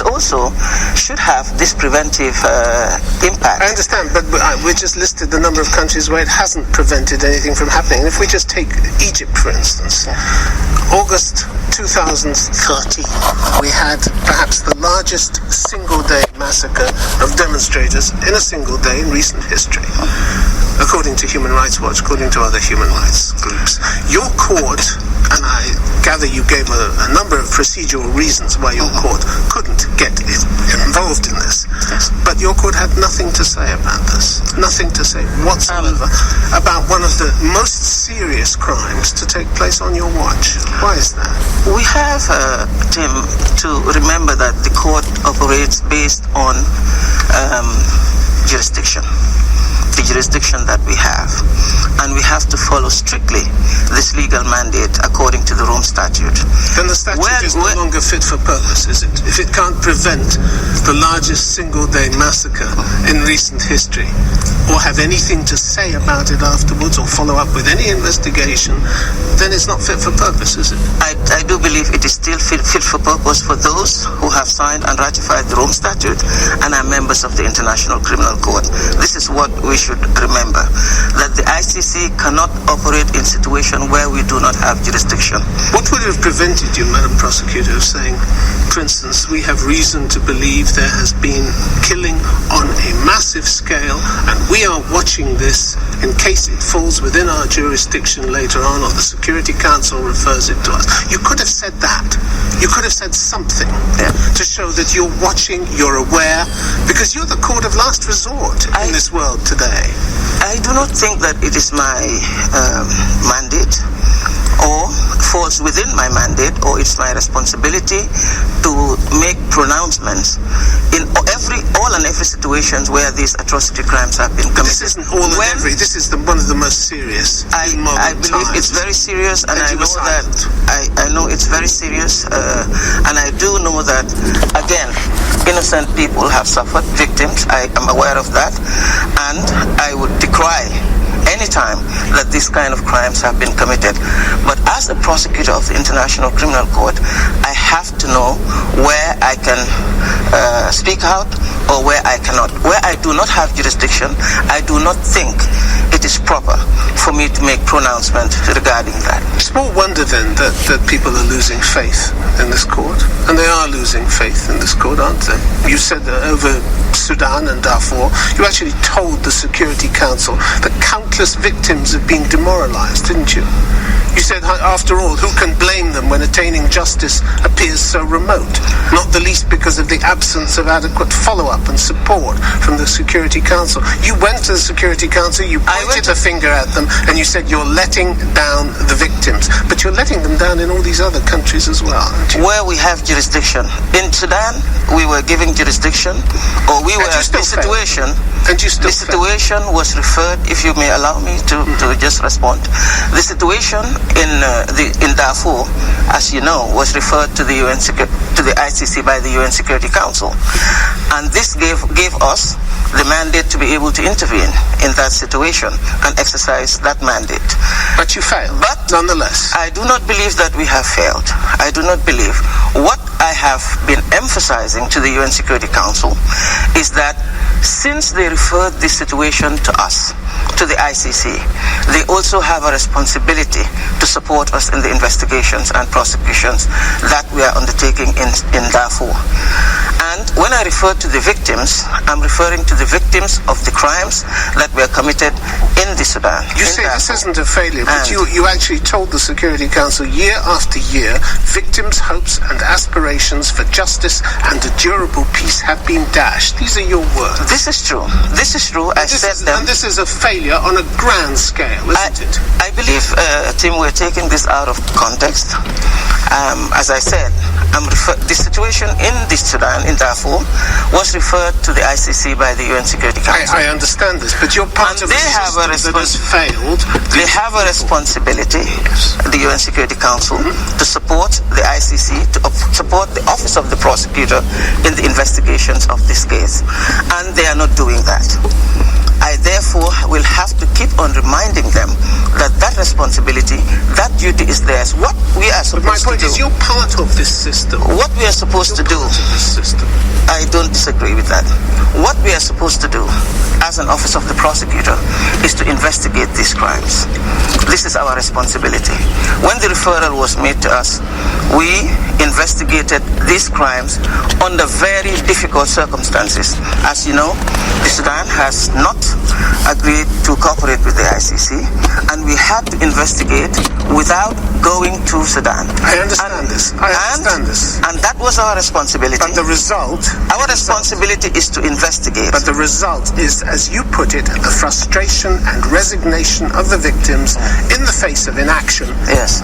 courts also should have this preventive impact. I understand, but we just listed the number of countries where it hasn't prevented anything from happening. And if we just take Egypt, for instance, August 2013, we had perhaps the largest single-day massacre of demonstrators in a single day in recent history, according to Human Rights Watch, according to other human rights groups. Your court, and I gather you gave a number of procedural reasons why your court couldn't get involved in this, but your court had nothing to say about this, nothing to say whatsoever about one of the most serious crimes to take place on your watch. Why is that? We have, Tim, to remember that the court operates based on jurisdiction. The jurisdiction that we have, and we have to follow strictly this legal mandate according to the Rome Statute. Then the statute is no longer fit for purpose, is it? If it can't prevent the largest single-day massacre in recent history, or have anything to say about it afterwards, or follow up with any investigation, then it's not fit for purpose, is it? I do believe it is still fit for purpose for those who have signed and ratified the Rome Statute and are members of the International Criminal Court. This is what we should remember, that the ICC cannot operate in situation where we do not have jurisdiction. What would have prevented you, Madam Prosecutor, of saying, for instance, we have reason to believe there has been killing on a massive scale, and we are watching this in case it falls within our jurisdiction later on, or the Security Council refers it to us. You could have said that. You could have said something to show that you're watching, you're aware, because you're the court of last resort in this world today. I do not think that it is my mandate or falls within my mandate, or it's my responsibility to make pronouncements in all and every situations where these atrocity crimes have been committed. This isn't all and every. This is one of the most serious. I believe it's very serious, and I know that I know it's very serious, and I do know that again, innocent people have suffered, victims. I am aware of that, and I would decry anytime that these kind of crimes have been committed. But as a prosecutor of the International Criminal Court, I have to know where I can speak out or where I cannot. Where I do not have jurisdiction, I do not think it is proper for me to make pronouncement regarding that. Small wonder then that people are losing faith in this court, and they are losing faith in this court, aren't they? You said that over Sudan and Darfur, you actually told the Security Council that countless victims have been demoralized, didn't you? You said, after all, who can blame them when attaining justice appears so remote? Not the least because of the absence of adequate follow-up and support from the Security Council. You went to the Security Council, you pointed a finger at them, and you said you're letting down the victims. But you're letting them down in all these other countries as well, aren't you? Where we have jurisdiction. In Sudan, we were giving jurisdiction, or we were in this situation. And you still the situation was referred, if you may allow me to just respond. The situation in Darfur, as you know, was referred to the ICC by the UN Security Council, and this gave us the mandate to be able to intervene in that situation and exercise that mandate. But you failed. But nonetheless, I do not believe that we have failed. I do not believe. What I have been emphasizing to the UN Security Council is that since they referred this situation to us, to the ICC, they also have a responsibility to support us in the investigations and prosecutions that we are undertaking in Darfur. And when I refer to the victims, I'm referring to the victims of the crimes that were committed in the Sudan. You say this isn't a failure, but you actually told the Security Council year after year, victims' hopes and aspirations for justice and a durable peace have been dashed. These are your words. This is true. This is true. I said them. And this is a failure on a grand scale, isn't it? I believe, Tim, we're taking this out of context. As I said, the situation in the Sudan, in Darfur, was referred to the ICC by the UN Security Council. I understand this, but you're part of the system that has failed. They have a responsibility, the UN Security Council, to support the ICC, to support the Office of the Prosecutor in the investigations of this case. And they are not doing that. I therefore will have to keep on reminding them that responsibility, that duty is theirs. What we are supposed to do. But my point is, you're part of this system. What we are supposed to do. I don't disagree with that. What we are supposed to do as an office of the prosecutor is to investigate these crimes. This is our responsibility. When the referral was made to us, we investigated these crimes under very difficult circumstances. As you know, the Sudan has not agreed to cooperate with the ICC, and we had to investigate without going to Sudan. I understand this. And that was our responsibility. But the result... Our responsibility is to investigate. But the result is, as you put it, the frustration and resignation of the victims in the face of inaction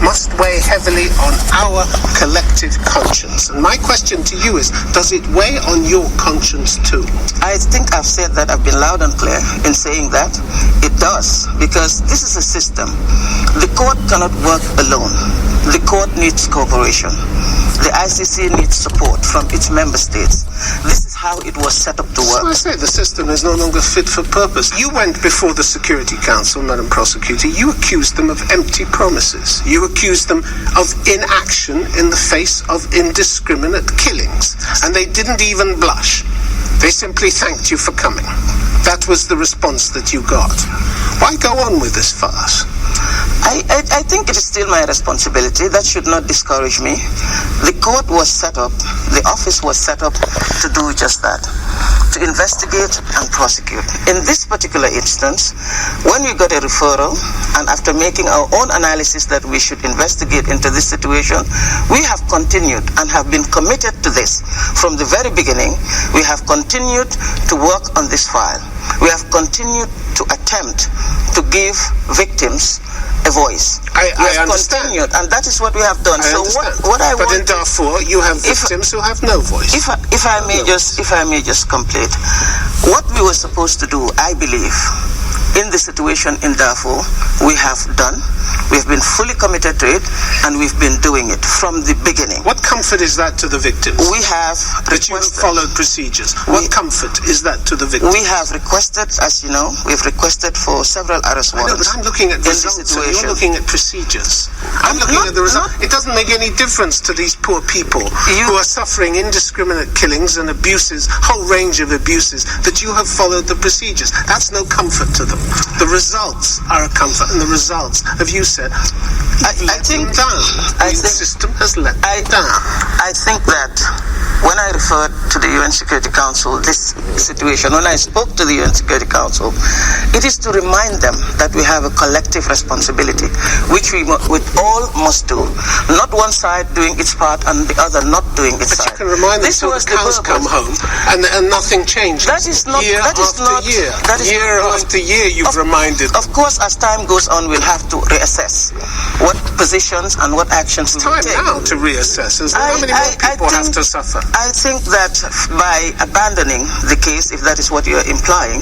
must weigh heavily on our collective conscience. And my question to you is, does it weigh on your conscience too? I think I've said that. I've been loud and clear in saying that. It does, because this is a system. The court cannot work alone. The court needs cooperation. The ICC needs support from its member states. This is how it was set up to work. So I say the system is no longer fit for purpose. You went before the Security Council, Madam Prosecutor. You accused them of empty promises. You accused them of inaction in the face of indiscriminate killings. And they didn't even blush. They simply thanked you for coming. That was the response that you got. Why go on with this farce? I think it is still my responsibility. That should not discourage me. The court was set up, the office was set up to do just that, to investigate and prosecute. In this particular instance, when we got a referral, and after making our own analysis that we should investigate into this situation, we have continued and have been committed to this. From the very beginning, we have continued to work on this file. We have continued to attempt to give victims a voice. I understand. Continued, and that is what we have done. But in Darfur, you have victims who have no voice. If I may just complete, what we were supposed to do, I believe, in the situation in Darfur, we have done. We've been fully committed to it, and we've been doing it from the beginning. What comfort is that to the victims? We have that you have followed procedures. What comfort is that to the victims? We have requested, as you know, we've requested for several arrest warrants. I know, but I'm looking at results, and you're looking at procedures. I'm looking at the result. It doesn't make any difference to these poor people who are suffering indiscriminate killings and abuses, whole range of abuses, that you have followed the procedures. That's no comfort to them. The results are a comfort, and the results, have you said, the system has let down. I think that when I referred to the UN Security Council this situation, when I spoke to the UN Security Council, it is to remind them that we have a collective responsibility, which we all must do. Not one side doing its part and the other not doing its side. But you can remind them until the cows come home and nothing changes. That is not year after year you've reminded. Of course, as time goes on, we'll have to reassess what positions and what actions we will take. It's time now to reassess. How many more people have to suffer? I think that by abandoning the case, if that is what you're implying,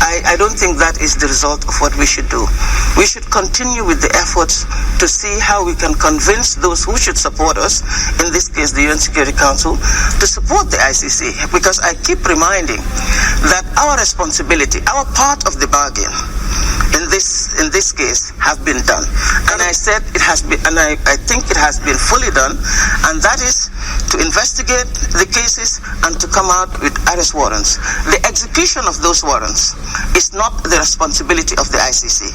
I don't think that is the result of what we should do. We should continue with the efforts to see how we can convince those who should support us, in this case the UN Security Council, to support the ICC, because I keep reminding that our responsibility, our part of the bargain in this case have been done. And I said it has been, and I think it has been fully done, and that is to investigate the cases and to come out with arrest warrants. The execution of those warrants is not the responsibility of the ICC.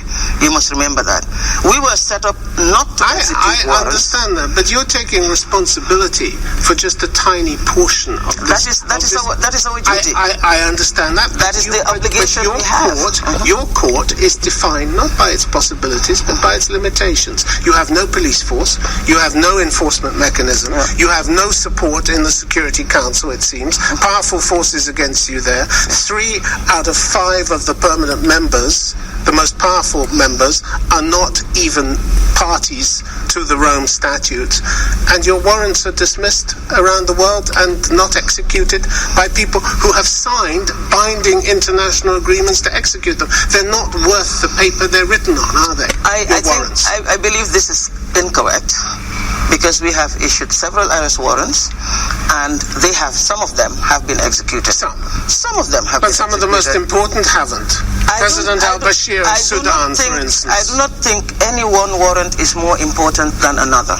You must remember that. We were set up not to execute warrants. I understand that, but you're taking responsibility for just a tiny portion of this. That is our duty. I understand that. That is the obligation we have. Your court is defined not by its possibilities but by its limitations. You have no police force, you have no enforcement mechanism, you have no support in the Security Council, it seems. Powerful forces against you there. 3 out of 5 of the permanent members, the most powerful members, are not even parties to the Rome Statute, and your warrants are dismissed around the world and not executed by people who have signed binding international agreements to execute them. They're not worth the paper they're written on, are they? I believe this is incorrect, because we have issued several arrest warrants, and some of them have been executed. Some of them have been executed. But some of the most important haven't. President al-Bashir of Sudan, for instance. I do not think any one warrant is more important than another,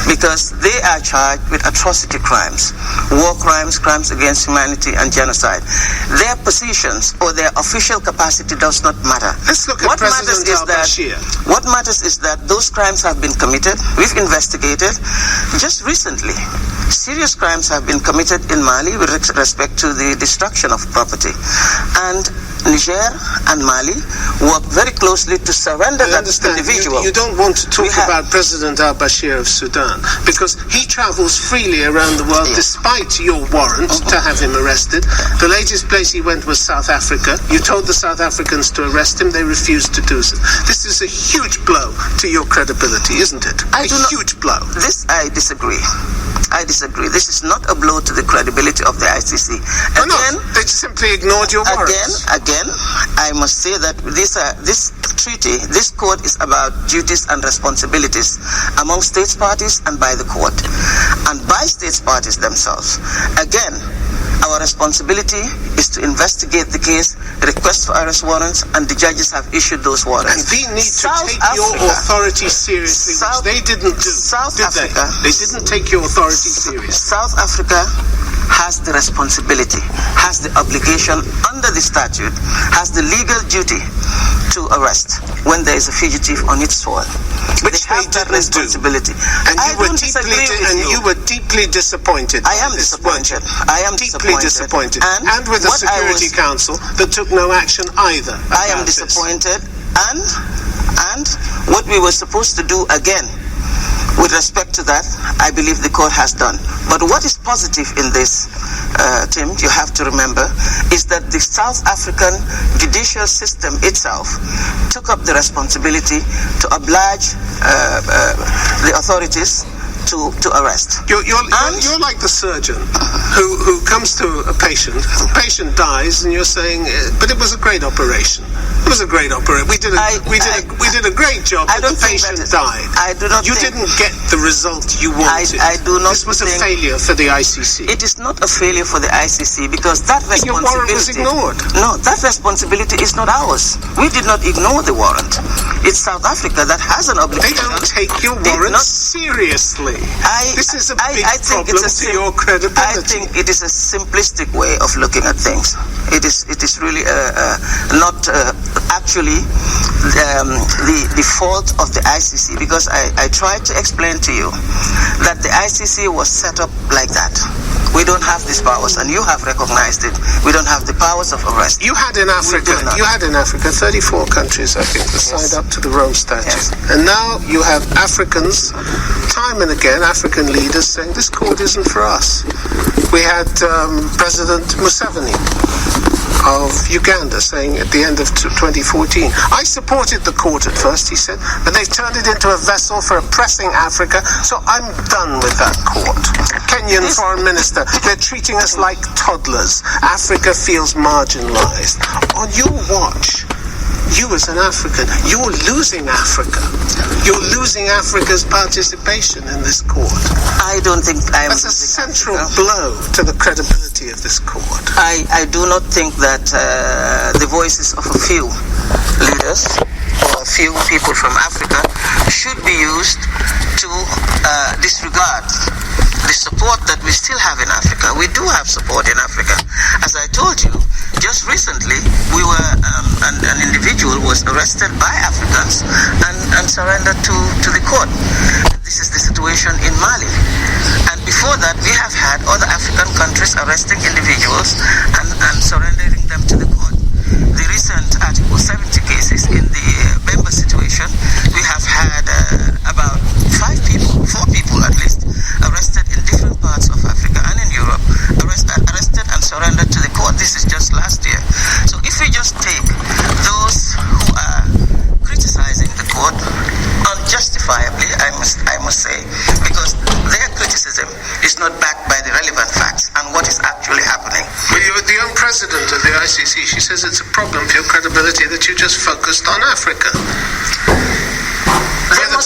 because they are charged with atrocity crimes, war crimes, crimes against humanity, and genocide. Their positions or their official capacity does not matter. Let's look at President al-Bashir. What matters is that those crimes have been committed. We've investigated. Just recently, serious crimes have been committed in Mali with respect to the destruction of property. And Niger and Mali work very closely to surrender that individual. You don't want to talk about President al-Bashir of Sudan because he travels freely around the world despite your warrant to have him arrested. The latest place he went was South Africa. You told the South Africans to arrest him. They refused to do so. This is a huge blow to your credibility, isn't it? Huge blow. This I disagree. This is not a blow to the credibility of the ICC. Again, they simply ignored your warrants. Again, I must say that this treaty, this court is about duties and responsibilities among states parties and by the court, and by states parties themselves. Again, our responsibility is to investigate the case, request for arrest warrants, and the judges have issued those warrants. And they need to take your authority seriously, which they didn't do, did they? They didn't take your authority seriously. South Africa has the responsibility, has the obligation under the statute, has the legal duty to arrest when there is a fugitive on its soil. Which they have that responsibility. And you were deeply disappointed. I am disappointed. I am deeply disappointed. And with the Security Council that took no action either. I am disappointed. And what we were supposed to do again, with respect to that, I believe the court has done. But what is positive in this, Tim, you have to remember, is that the South African judicial system itself took up the responsibility to oblige the authorities to arrest. You're like the surgeon who comes to a patient. The patient dies, and you're saying, "But it was a great operation. It was a great operation. We did a great job. But the patient died. You didn't get the result you wanted. I do not. This was a failure for the ICC. It is not a failure for the ICC because that responsibility. Your warrant was ignored. No, that responsibility is not ours. We did not ignore the warrant. It's South Africa that has an obligation. They don't take your warrant seriously. This is a big problem to your credibility. I think it is a simplistic way of looking at things. It is really not actually the fault of the ICC, because I tried to explain to you that the ICC was set up like that. We don't have these powers, and you have recognized it. We don't have the powers of arrest. You had in Africa 34 countries, I think, that signed up to the Rome Statute. Yes. And now you have Africans, time and again, African leaders saying, this court isn't for us. We had President Museveni of Uganda saying at the end of 2014, I supported the court at first, he said, but they've turned it into a vessel for oppressing Africa, so I'm done with that court. Kenyan Foreign Minister, they're treating us like toddlers. Africa feels marginalized. On your watch, you as an African, you're losing Africa. You're losing Africa's participation in this court. I don't think I am. That's a central blow to the credibility of this court. I do not think that the voices of a few leaders or a few people from Africa should be used to disregard the support that we still have in Africa. We do have support in Africa. As I told you, just recently, we were an individual was arrested by Africans and surrendered to the court. This is the situation in Mali. And before that, we have had other African countries arresting individuals and surrendering them to the court. The recent Article 70 cases in the Bemba situation, we have had about 4 people at least, arrested in different parts of Africa and in Europe, arrested and surrendered to the court. This is just last year. So if we just take those who are criticizing the court unjustifiably, I must say, because their criticism is not backed by the relevant facts and what is actually happening. Well, the own president of the ICC, she says it's a problem for your credibility that you just focused on Africa.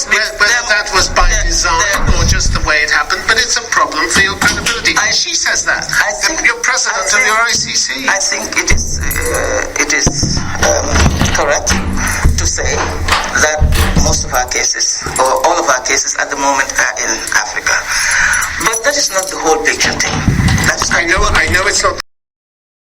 Whether that was by design or just the way it happened, but it's a problem for your credibility. She says that. You're president of your ICC. I think it is whole picture thing. I know it's not